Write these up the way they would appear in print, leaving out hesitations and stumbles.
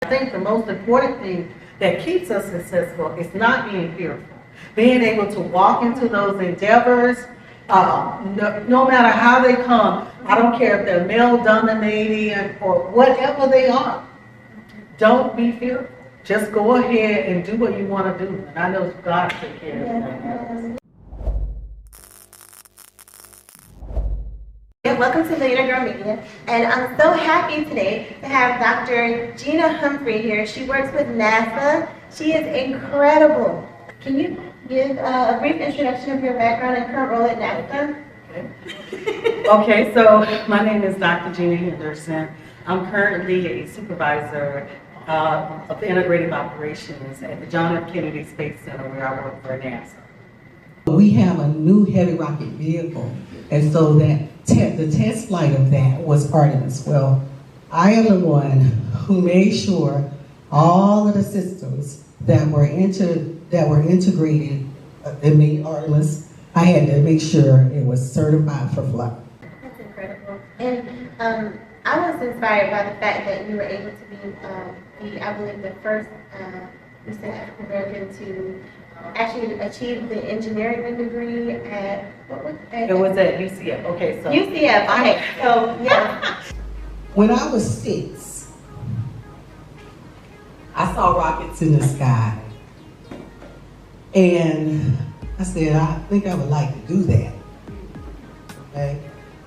think the most important thing that keeps us successful is not being fearful. Being able to walk into those endeavors, no matter how they come. I don't care if they're male-dominated or whatever they are. Don't be fearful. Just go ahead and do what you want to do. And I know God will take care of that. Welcome to Millionaire Girl Media, and I'm so happy today to have Dr. Gena Humphrey here. She works with NASA. She is incredible. Can you give a brief introduction of your background and current role at NASA? Okay, so my name is Dr. Gena Henderson. I'm currently a supervisor of Integrative Operations at the John F. Kennedy Space Center, where I work for NASA. We have a new heavy rocket vehicle, and so that the test flight of that was Artemis. Well, I am the one who made sure all of the systems that were integrated and made Artemis, I had to make sure it was certified for flight. That's incredible. And I was inspired by the fact that you were able to be I believe, the first African American to actually achieve the engineering degree at, it was at UCF. Okay, so UCF. Okay, so yeah. When I was 6, I saw rockets in the sky, and I said, I think I would like to do that. Okay,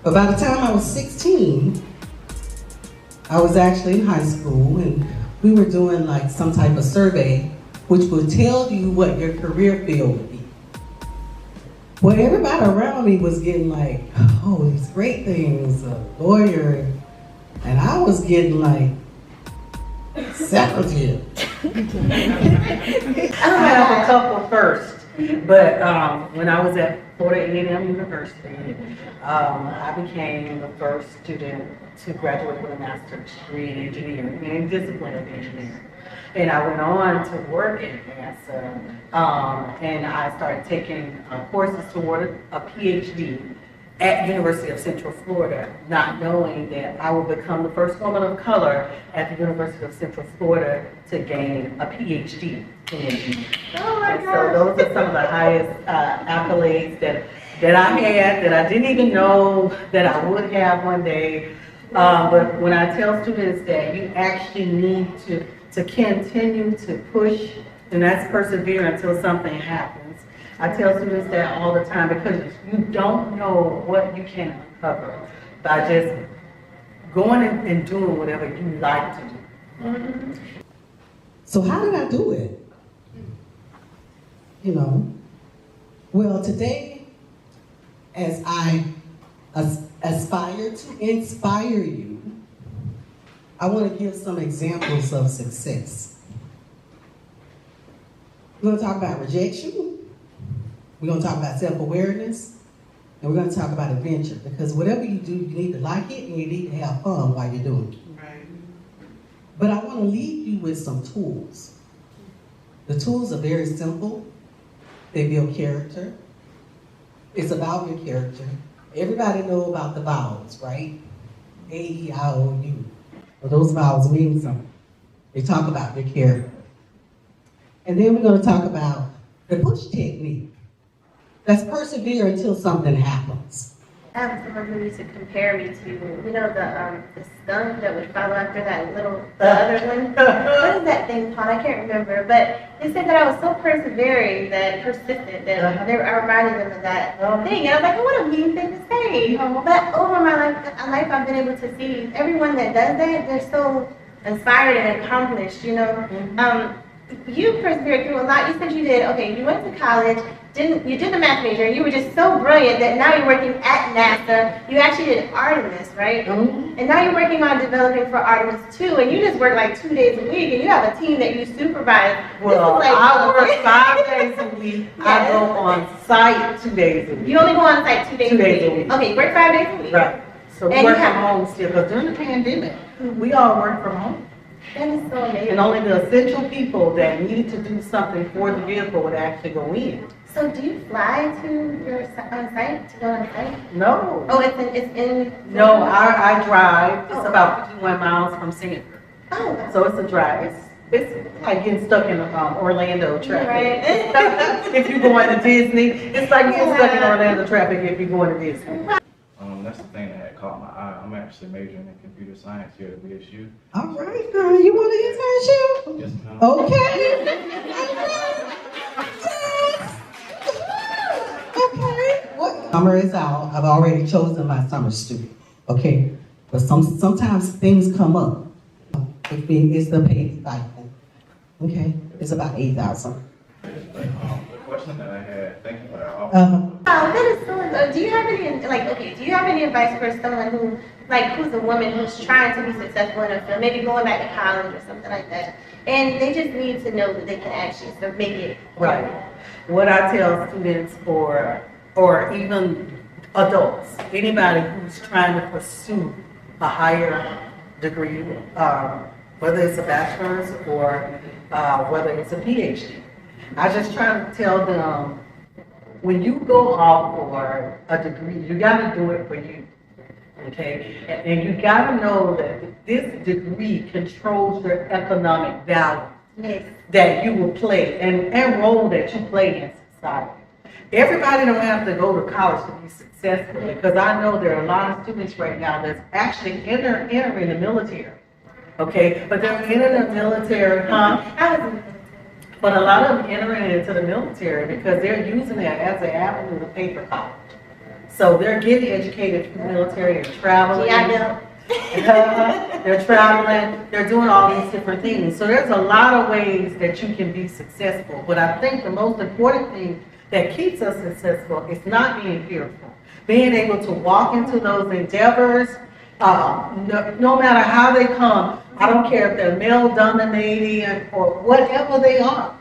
but by the time I was 16, I was actually in high school, and we were doing like some type of survey which will tell you what your career field would be. Well, everybody around me was getting like, oh, these great things, a lawyer, and I was getting like, secretary. I have a couple first, but when I was at Florida A&M University, I became the first student to graduate with a master's degree in engineering, in discipline of engineering. And I went on to work at NASA, and I started taking courses toward a Ph.D. at University of Central Florida, not knowing that I would become the first woman of color at the University of Central Florida to gain a Ph.D. in engineering. Oh my and gosh. so those are some of the highest accolades that I had, that I didn't even know that I would have one day. But when I tell students that you actually need to continue to push, and that's persevere until something happens. I tell students that all the time, because you don't know what you can uncover by just going and doing whatever you like to do. Mm-hmm. So how did I do it? You know, well, today, as I aspire to inspire you, I want to give some examples of success. We're going to talk about rejection. We're going to talk about self-awareness. And we're going to talk about adventure. Because whatever you do, you need to like it and you need to have fun while you're doing it. Right. But I want to leave you with some tools. The tools are very simple. They build character. It's about your character. Everybody know about the vowels, right? A-E-I-O-U. Well, those vowels mean something. They talk about your character. And then we're going to talk about the push technique. That's persevere until something happens. I have someone who used to compare me to, the skunk that would follow after that the other one. What is that thing called? I can't remember. But they said that I was so persevering, persistent, that I reminded them of that thing. And I was like, what a mean thing to say. But over my life, I've been able to see everyone that does that, they're so inspired and accomplished, you know. You persevered through a lot. You said you did, you went to college, you did the math major, and you were just so brilliant that now you're working at NASA. You actually did Artemis, right? Mm-hmm. And now you're working on developing for Artemis 2, and you just work like 2 days a week, and you have a team that you supervise. Well, I work 5 days a week. Yes. I go on site 2 days a week. You only go on site 2 days a week? Okay, you work 5 days a week. Right. So we work from home still, because during the pandemic, we all work from home. That is so amazing. And only the essential people that needed to do something for the vehicle would actually go in. So do you fly to your site, to go on site? No. Oh, it's in No, I drive. It's about 51 miles from Sanford. Oh. So it's a drive. It's like getting stuck in Orlando traffic. Right. If you're going to Disney, it's like getting stuck in Orlando traffic if you're going to Disney. That's the thing that had caught my eye. I'm actually majoring in computer science here at BSU. All right, girl, you want an internship? Yes, ma'am. Okay. Okay. What? Summer is out. I've already chosen my summer student. Okay. But sometimes things come up. It's the pay stipend. Okay. It's about $8,000. But the question that I had, thank you for that offer. That is so. Do you have any do you have any advice for someone who's a woman who's trying to be successful in a field, maybe going back to college or something like that, and they just need to know that they can actually make it. Right. What I tell students or even adults, anybody who's trying to pursue a higher degree, whether it's a bachelor's or whether it's a Ph.D. I just try to tell them, when you go off for a degree, you got to do it for you, okay? And you got to know that this degree controls your economic value that you will play and role that you play in society. Everybody don't have to go to college to be successful, because I know there are a lot of students right now that's actually entering the military, okay? But they're entering the military, But a lot of them entering into the military because they're using it as an avenue to pay for college. So they're getting educated through the military, they're traveling. They're traveling, they're doing all these different things. So there's a lot of ways that you can be successful. But I think the most important thing that keeps us successful is not being fearful. Being able to walk into those endeavors, no matter how they come. I don't care if they're male-dominated or whatever they are.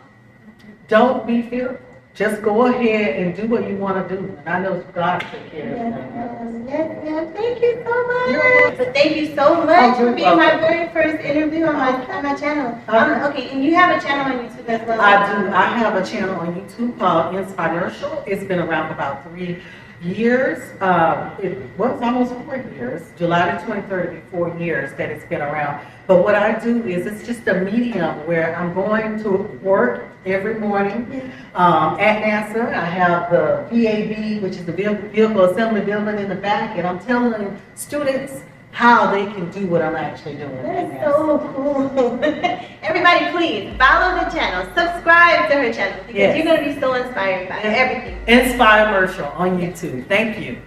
Don't be fearful. Just go ahead and do what you want to do. And I know God will take care of it. Yes. Thank you so much. But thank you so much for being my very first interview on my channel. Okay, and you have a channel on YouTube as well? I do. I have a channel on YouTube called Inspimercial. It's been around for about 3 years. It was almost 4 years. July the 23rd will be 4 years that it's been around. But what I do is it's just a medium where I'm going to work every morning at NASA. I have the Ph.D, which is the Vehicle Assembly Building in the back, and I'm telling students how they can do what I'm actually doing. That is so cool. Everybody, please follow the channel, subscribe to her channel, because you're going to be so inspired by everything. Inspimercial on YouTube. Thank you.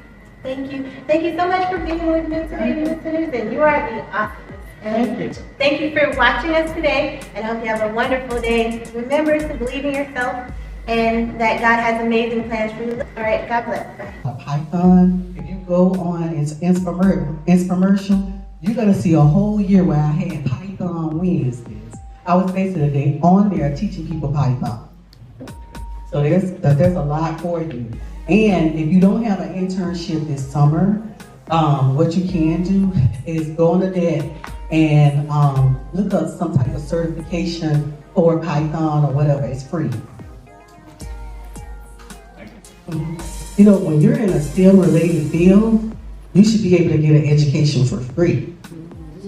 Thank you. Thank you so much for being with me today, listeners, and you are the awesome. Thank you. Thank you for watching us today, and I hope you have a wonderful day. Remember to believe in yourself and that God has amazing plans for you. All right, God bless. Bye. Python, if you go on Infomercial, you're going to see a whole year where I had Python Wednesdays. I was basically on there teaching people Python. So there's a lot for you. And if you don't have an internship this summer, what you can do is go on the net and look up some type of certification for Python or whatever. It's free. You know, when you're in a STEM-related field, you should be able to get an education for free.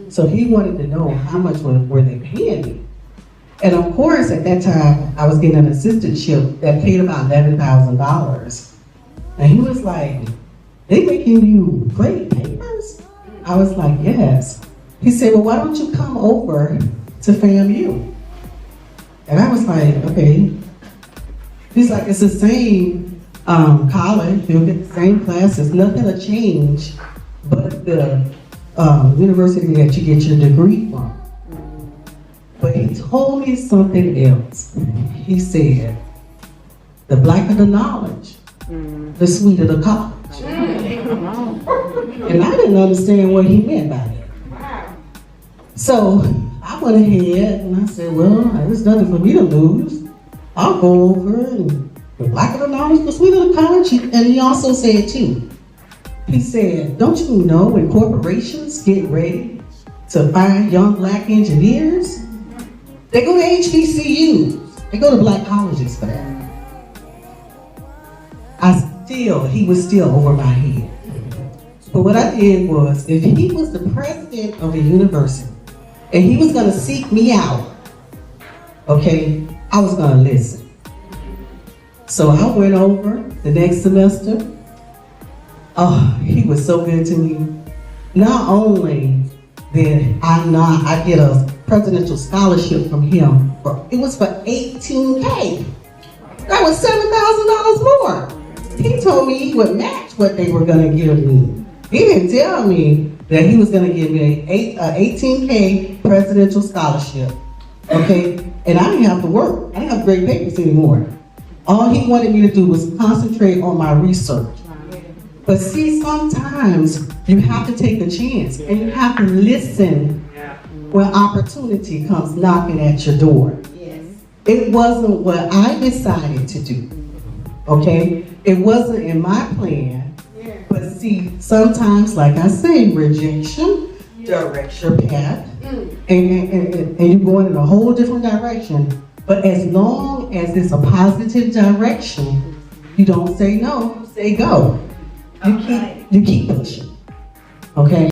So he wanted to know how much were they paying me. And of course, at that time, I was getting an assistantship that paid about $11,000. And he was like, "They making you grade papers?" I was like, "Yes." He said, "Well, why don't you come over to FAMU?" And I was like, "Okay." He's like, "It's the same college, you'll get the same classes, nothing will change but the university that you get your degree from." But he told me something else. He said, "The blacker the knowledge, the sweeter the college." And I didn't understand what he meant by that. So I went ahead and I said, "Well, there's nothing for me to lose. I'll go over, and the blacker the knowledge, the sweeter the college." And he also said too, he said, "Don't you know when corporations get ready to find young black engineers, they go to HBCUs, they go to black colleges for that." He was still over my head. But what I did was, if he was the president of a university and he was gonna seek me out, okay, I was gonna listen. So I went over the next semester. Oh, he was so good to me. Not only did I get a presidential scholarship from him, it was for $18K. That was $7,000 more. He told me he would match what they were gonna give me. He didn't tell me that he was gonna give me an $18K presidential scholarship, okay? And I didn't have to work. I didn't have to grade papers anymore. All he wanted me to do was concentrate on my research. But see, sometimes you have to take a chance and you have to listen when opportunity comes knocking at your door. Yes. It wasn't what I decided to do, okay? It wasn't in my plan. Yeah. But see, sometimes, like I say, rejection directs your path, and you're going in a whole different direction. But as long as it's a positive direction, you don't say no, you say go. You keep pushing, okay?